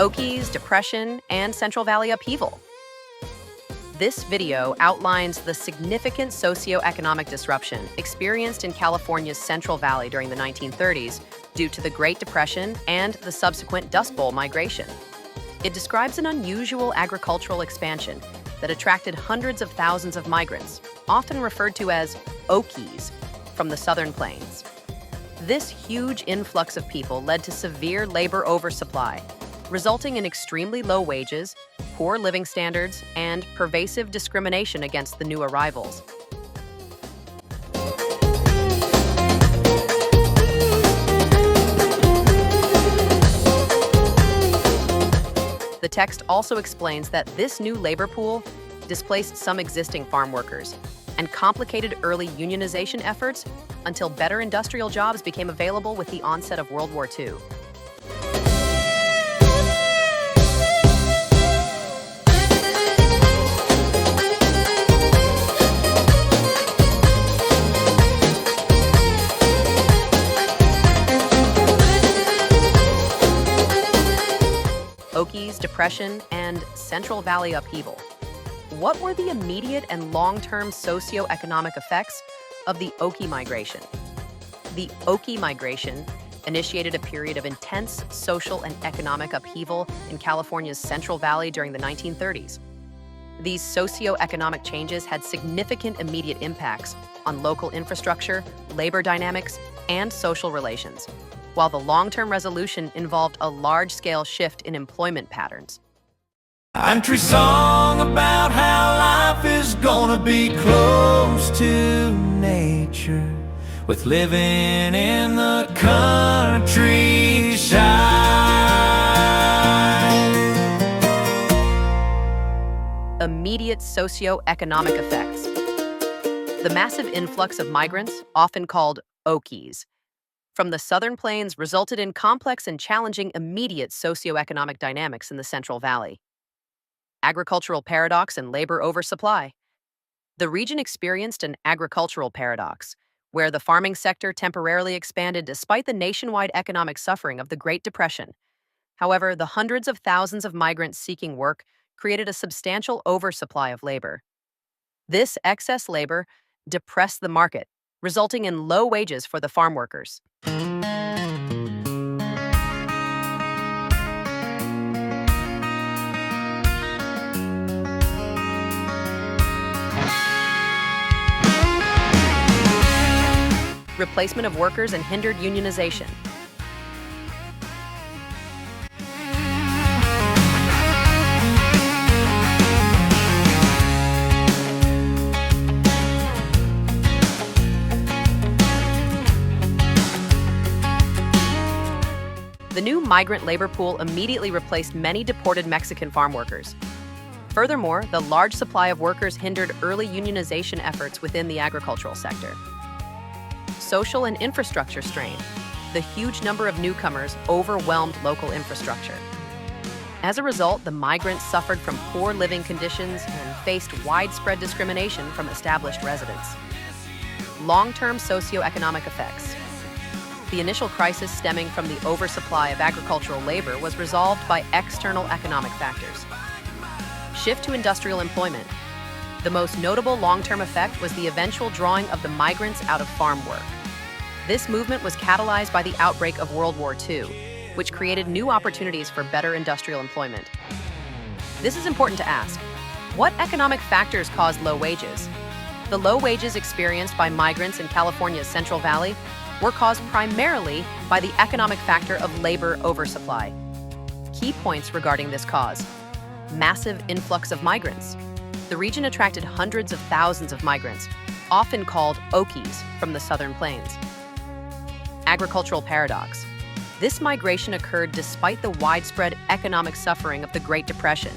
Okies, depression, and Central Valley upheaval. This video outlines the significant socioeconomic disruption experienced in California's Central Valley during the 1930s due to the Great Depression and the subsequent Dust Bowl migration. It describes an unusual agricultural expansion that attracted hundreds of thousands of migrants, often referred to as Okies, from the southern plains. This huge influx of people led to severe labor oversupply, resulting in extremely low wages, poor living standards, and pervasive discrimination against the new arrivals. The text also explains that this new labor pool displaced some existing farm workers and complicated early unionization efforts until better industrial jobs became available with the onset of World War II. Okies, depression, and Central Valley upheaval. What were the immediate and long-term socioeconomic effects of the Okie migration? The Okie migration initiated a period of intense social and economic upheaval in California's Central Valley during the 1930s. These socioeconomic changes had significant immediate impacts on local infrastructure, labor dynamics, and social relations, while the long-term resolution involved a large-scale shift in employment patterns. Country song about how life is gonna be close to nature, with living in the countryside. Immediate socioeconomic effects. The massive influx of migrants, often called Okies, from the southern plains resulted in complex and challenging immediate socioeconomic dynamics in the Central Valley. Agricultural paradox and labor oversupply. The region experienced an agricultural paradox, where the farming sector temporarily expanded despite the nationwide economic suffering of the Great Depression. However, the hundreds of thousands of migrants seeking work created a substantial oversupply of labor. This excess labor depressed the market, resulting in low wages for the farm workers. Replacement of workers and hindered unionization. The new migrant labor pool immediately replaced many deported Mexican farm workers. Furthermore, the large supply of workers hindered early unionization efforts within the agricultural sector. Social and infrastructure strain. The huge number of newcomers overwhelmed local infrastructure. As a result, the migrants suffered from poor living conditions and faced widespread discrimination from established residents. Long-term socioeconomic effects. The initial crisis stemming from the oversupply of agricultural labor was resolved by external economic factors. Shift to industrial employment. The most notable long-term effect was the eventual drawing of the migrants out of farm work. This movement was catalyzed by the outbreak of World War II, which created new opportunities for better industrial employment. This is important to ask. What economic factors caused low wages? The low wages experienced by migrants in California's Central Valley were caused primarily by the economic factor of labor oversupply. Key points regarding this cause. Massive influx of migrants. The region attracted hundreds of thousands of migrants, often called Okies, from the southern plains. Agricultural paradox. This migration occurred despite the widespread economic suffering of the Great Depression,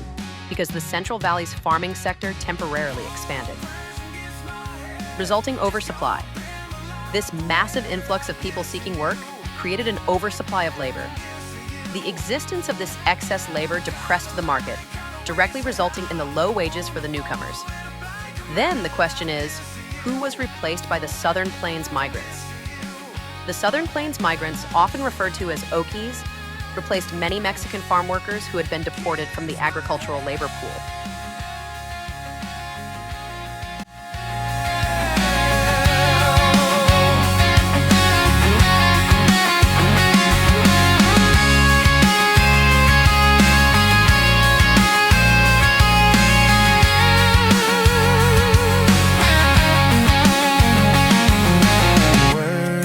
because the Central Valley's farming sector temporarily expanded. Resulting oversupply. This massive influx of people seeking work created an oversupply of labor. The existence of this excess labor depressed the market, directly resulting in the low wages for the newcomers. Then the question is, who was replaced by the Southern Plains migrants? The Southern Plains migrants, often referred to as Okies, replaced many Mexican farm workers who had been deported from the agricultural labor pool.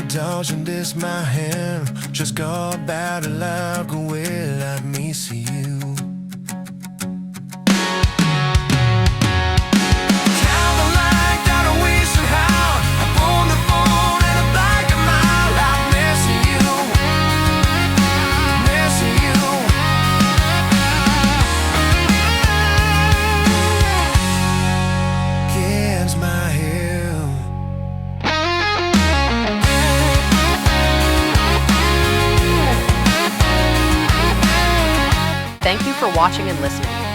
Dodging this my hand, just go about it loud, go away, let me see you. Count the light that I wish and how I'm on the phone and I'm like a mile out, missing you, missing you. Against my head. Thank you for watching and listening.